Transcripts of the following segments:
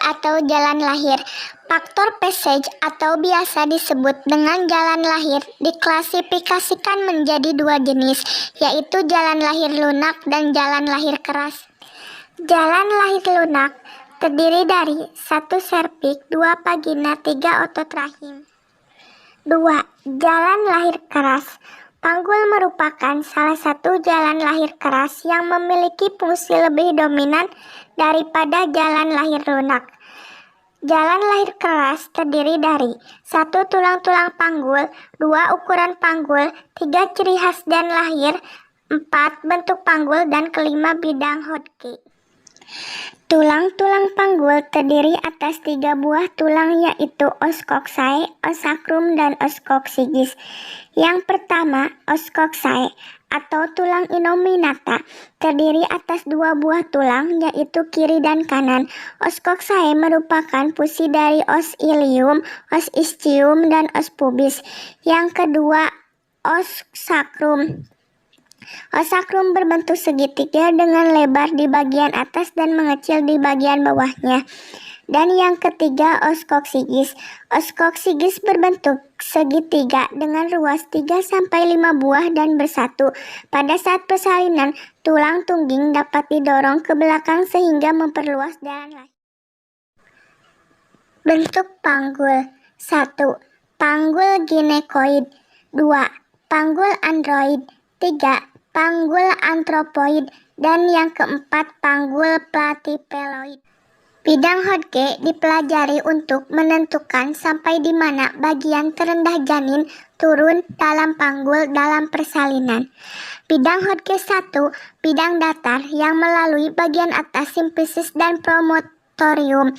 atau jalan lahir. Faktor passage atau biasa disebut dengan jalan lahir diklasifikasikan menjadi dua jenis, yaitu jalan lahir lunak dan jalan lahir keras. Jalan lahir lunak terdiri dari 1 serviks, 2 vagina, 3 otot rahim. 2. Jalan lahir keras. Panggul merupakan salah satu jalan lahir keras yang memiliki fungsi lebih dominan daripada jalan lahir lunak. Jalan lahir keras terdiri dari 1. Tulang-tulang panggul, 2. Ukuran panggul, 3. Ciri khas dan lahir, 4. Bentuk panggul, dan kelima bidang Hodgkin. Tulang-tulang panggul terdiri atas 3 buah tulang, yaitu os coxae, os sacrum, dan os coccygeus. Yang pertama, os coxae atau tulang innominata terdiri atas 2 buah tulang, yaitu kiri dan kanan. Os coxae merupakan fusi dari os ilium, os ischium, dan os pubis. Yang kedua, os sacrum. Os sacrum berbentuk segitiga dengan lebar di bagian atas dan mengecil di bagian bawahnya. Dan yang ketiga, os coccygeus. Os coccygeus berbentuk segitiga dengan ruas 3-5 buah dan bersatu. Pada saat persalinan, tulang tungging dapat didorong ke belakang sehingga memperluas jalan lahir. Bentuk panggul. 1. Panggul ginekoid. 2. Panggul android. 3. Panggul antropoid. Dan yang keempat, panggul platypeloid. Bidang Hodgkin dipelajari untuk menentukan sampai di mana bagian terendah janin turun dalam panggul dalam persalinan. Bidang Hodgkin 1, bidang datar yang melalui bagian atas simfisis dan promontorium.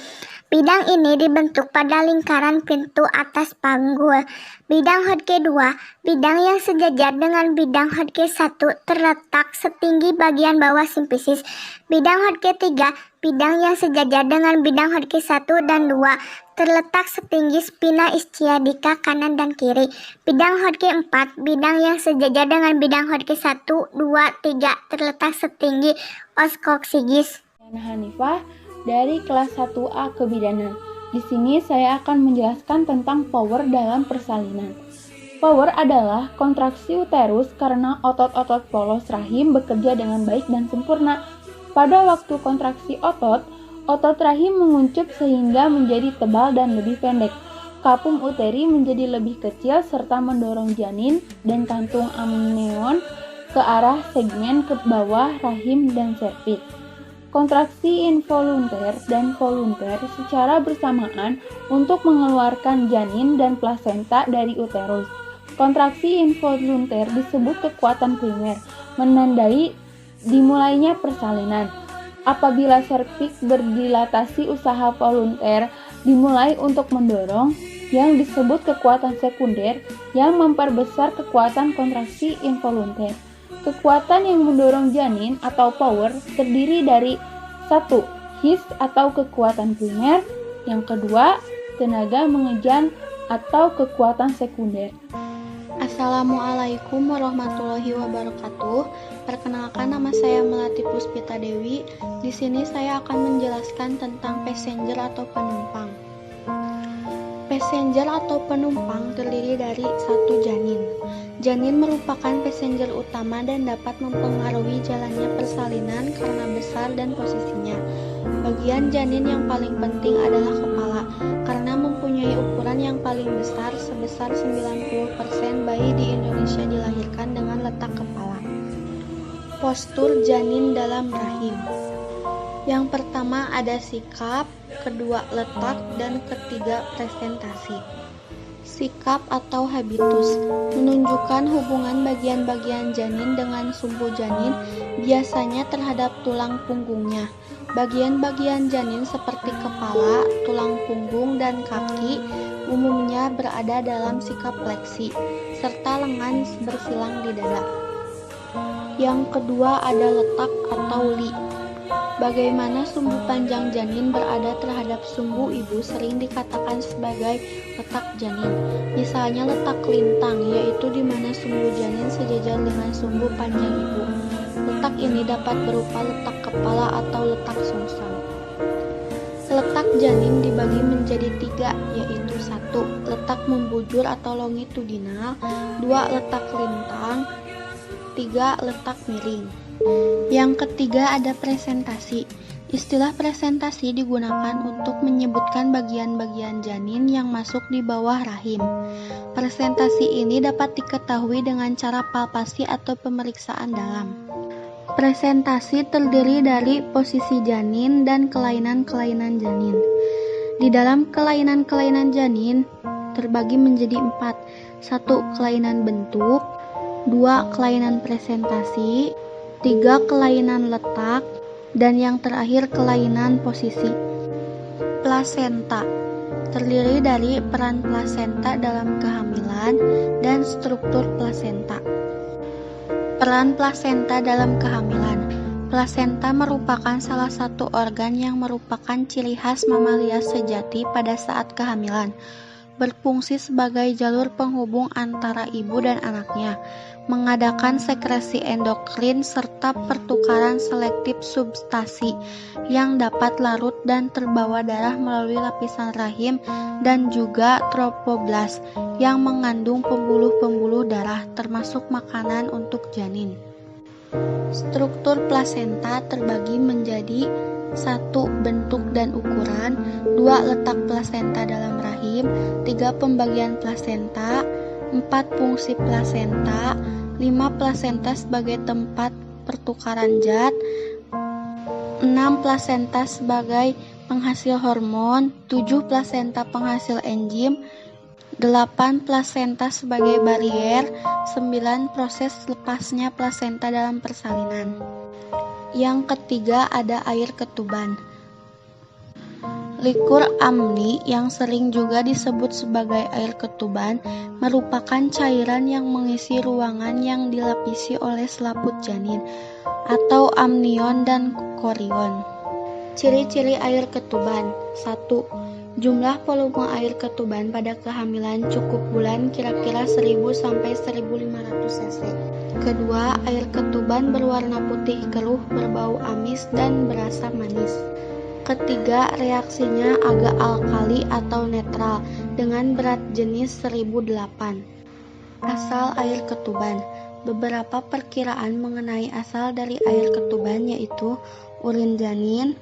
Bidang ini dibentuk pada lingkaran pintu atas panggul. Bidang Hodgkin 2, bidang yang sejajar dengan bidang Hodgkin 1 terletak setinggi bagian bawah simfisis. Bidang Hodgkin 3, bidang yang sejajar dengan bidang Hodgkin 1 dan 2 terletak setinggi spina ischiadica kanan dan kiri. Bidang Hodgkin 4, bidang yang sejajar dengan bidang Hodgkin 1, 2, 3 terletak setinggi os coccygeus. Hanifah dari kelas 1A Kebidanan. Di sini saya akan menjelaskan tentang power dalam persalinan. Power adalah kontraksi uterus karena otot-otot polos rahim bekerja dengan baik dan sempurna. Pada waktu kontraksi otot rahim menguncup sehingga menjadi tebal dan lebih pendek. Kapum uteri menjadi lebih kecil serta mendorong janin dan kantung amnion ke arah segmen ke bawah rahim dan serviks. Kontraksi involunter dan volunter secara bersamaan untuk mengeluarkan janin dan plasenta dari uterus. Kontraksi involunter disebut kekuatan primer, menandai dimulainya persalinan. Apabila serviks berdilatasi, usaha volunter dimulai untuk mendorong, yang disebut kekuatan sekunder yang memperbesar kekuatan kontraksi involunter. Kekuatan yang mendorong janin atau power terdiri dari 1. His atau kekuatan primer. Yang kedua, tenaga mengejan atau kekuatan sekunder. Assalamualaikum warahmatullahi wabarakatuh. Perkenalkan, nama saya Melati Puspita Dewi. Di sini saya akan menjelaskan tentang passenger atau penumpang. Passenger atau penumpang terdiri dari 1. Janin. Janin merupakan passenger utama dan dapat mempengaruhi jalannya persalinan karena besar dan posisinya. Bagian janin yang paling penting adalah kepala, karena mempunyai ukuran yang paling besar, sebesar 90% bayi di Indonesia dilahirkan dengan letak kepala. Postur janin dalam rahim. Yang pertama ada sikap, kedua letak, dan ketiga presentasi. Sikap atau habitus menunjukkan hubungan bagian-bagian janin dengan sumbu janin, biasanya terhadap tulang punggungnya. Bagian-bagian janin seperti kepala, tulang punggung, dan kaki umumnya berada dalam sikap fleksi, serta lengan bersilang di dada. Yang kedua ada letak atau li. Bagaimana sumbu panjang janin berada terhadap sumbu ibu sering dikatakan sebagai letak janin. Misalnya letak lintang, yaitu di mana sumbu janin sejajar dengan sumbu panjang ibu. Letak ini dapat berupa letak kepala atau letak sungsang. Letak Janin dibagi menjadi 3, yaitu 1. Letak membujur atau longitudinal, 2. Letak lintang, 3. Letak miring. Yang ketiga ada presentasi. Istilah presentasi digunakan untuk menyebutkan bagian-bagian janin yang masuk di bawah rahim. Presentasi ini dapat diketahui dengan cara palpasi atau pemeriksaan dalam. Presentasi terdiri dari posisi janin dan kelainan-kelainan janin. Di dalam kelainan-kelainan janin terbagi menjadi 4. 1. Kelainan bentuk, 2. Kelainan presentasi, 3. Kelainan letak, dan yang terakhir kelainan posisi. Plasenta terdiri dari peran plasenta dalam kehamilan dan struktur plasenta. Peran plasenta dalam kehamilan. Plasenta merupakan salah satu organ yang merupakan ciri khas mamalia sejati pada saat kehamilan. Berfungsi sebagai jalur penghubung antara ibu dan anaknya, mengadakan sekresi endokrin serta pertukaran selektif substansi yang dapat larut dan terbawa darah melalui lapisan rahim, dan juga trophoblas yang mengandung pembuluh-pembuluh darah termasuk makanan untuk janin. Struktur plasenta terbagi menjadi 1. Bentuk dan ukuran, 2. Letak plasenta dalam rahim, 3. Pembagian plasenta, 4. Fungsi plasenta, 5. Plasenta sebagai tempat pertukaran zat, 6. Plasenta sebagai penghasil hormon, 7. Plasenta penghasil enzim, 8. Plasenta sebagai barier, 9. Proses lepasnya plasenta dalam persalinan. Yang ketiga ada air ketuban. Likur amni yang sering juga disebut sebagai air ketuban merupakan cairan yang mengisi ruangan yang dilapisi oleh selaput janin atau amnion dan korion. Ciri-ciri air ketuban. 1. Jumlah volume air ketuban pada kehamilan cukup bulan kira-kira 1000 sampai 1500 cc. Kedua, air ketuban berwarna putih keruh, berbau amis dan berasa manis. Ketiga, reaksinya agak alkali atau netral dengan berat jenis 1008. Asal air ketuban. Beberapa perkiraan mengenai asal dari air ketuban yaitu urin janin,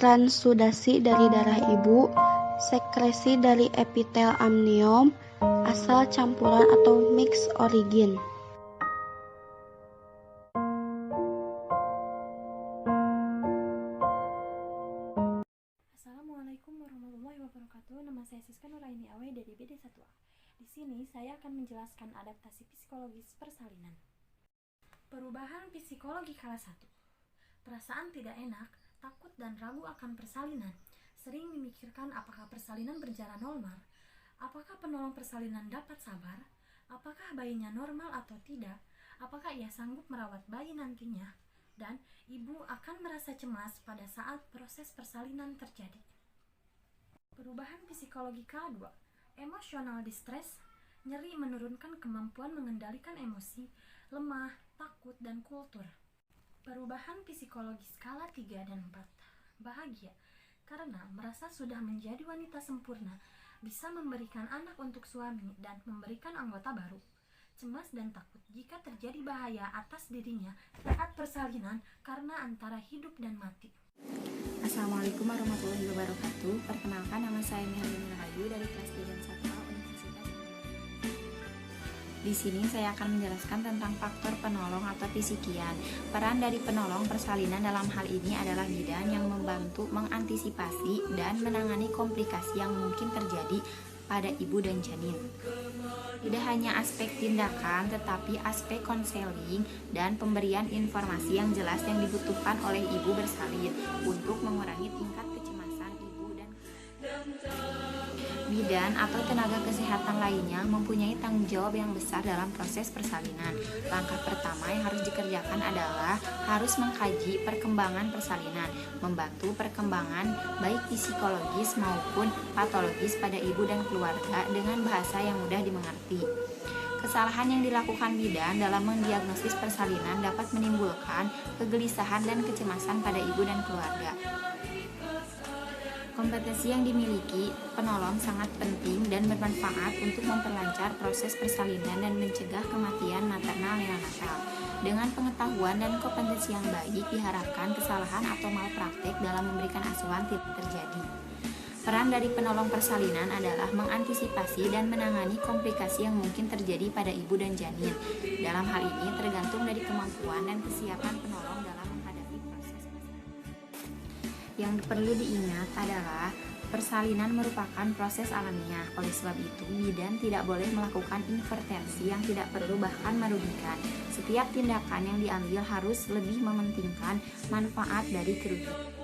transudasi dari darah ibu, sekresi dari epitel amnion, asal campuran atau mixed origin. Assalamualaikum warahmatullahi wabarakatuh. Nama saya Siska Nuraini Awe dari BD1A. Di sini saya akan menjelaskan adaptasi psikologis persalinan. Perubahan psikologi kala 1. Perasaan tidak enak, takut dan ragu akan persalinan. Sering memikirkan apakah persalinan berjalan normal, apakah penolong persalinan dapat sabar, apakah bayinya normal atau tidak, apakah ia sanggup merawat bayi nantinya, dan ibu akan merasa cemas pada saat proses persalinan terjadi. Perubahan psikologi kala 2. Emosional distress, nyeri menurunkan kemampuan mengendalikan emosi, lemah, takut, dan kultur. Perubahan psikologi skala 3 dan 4. Bahagia, karena merasa sudah menjadi wanita sempurna, bisa memberikan anak untuk suami dan memberikan anggota baru. Cemas dan takut jika terjadi bahaya atas dirinya saat persalinan karena antara hidup dan mati. Assalamualaikum warahmatullahi wabarakatuh. Perkenalkan, nama saya Melina Rahayu dari kelas 3 dan 1A Universitas Indonesia. Di sini saya akan menjelaskan tentang faktor penolong atau psikian. Peran dari penolong persalinan dalam hal ini adalah bidan yang membantu mengantisipasi dan menangani komplikasi yang mungkin terjadi pada ibu dan janin. Tidak hanya aspek tindakan, tetapi aspek konseling dan pemberian informasi yang jelas yang dibutuhkan oleh ibu bersalin untuk mengurangi tingkat kecemasan ibu dan bidan atau tenaga kesehatan lainnya mempunyai tanggung jawab yang besar dalam proses persalinan. Langkah pertama yang harus dikerjakan adalah harus mengkaji perkembangan persalinan, membantu perkembangan baik psikologis maupun patologis pada ibu dan keluarga dengan bahasa yang mudah dimengerti. Kesalahan yang dilakukan bidan dalam mendiagnosis persalinan dapat menimbulkan kegelisahan dan kecemasan pada ibu dan keluarga. Kompetensi yang dimiliki penolong sangat penting dan bermanfaat untuk memperlancar proses persalinan dan mencegah kematian maternal neonatal. Dengan pengetahuan dan kompetensi yang baik, diharapkan kesalahan atau malpraktik dalam memberikan asuhan tidak terjadi. Peran dari penolong persalinan adalah mengantisipasi dan menangani komplikasi yang mungkin terjadi pada ibu dan janin. Dalam hal ini tergantung dari kemampuan dan kesiapan penolong dalam menghadapi proses persalinan. Yang perlu diingat adalah persalinan merupakan proses alamiah. Oleh sebab itu, bidan tidak boleh melakukan intervensi yang tidak perlu bahkan merugikan. Setiap tindakan yang diambil harus lebih mementingkan manfaat dari kerugian.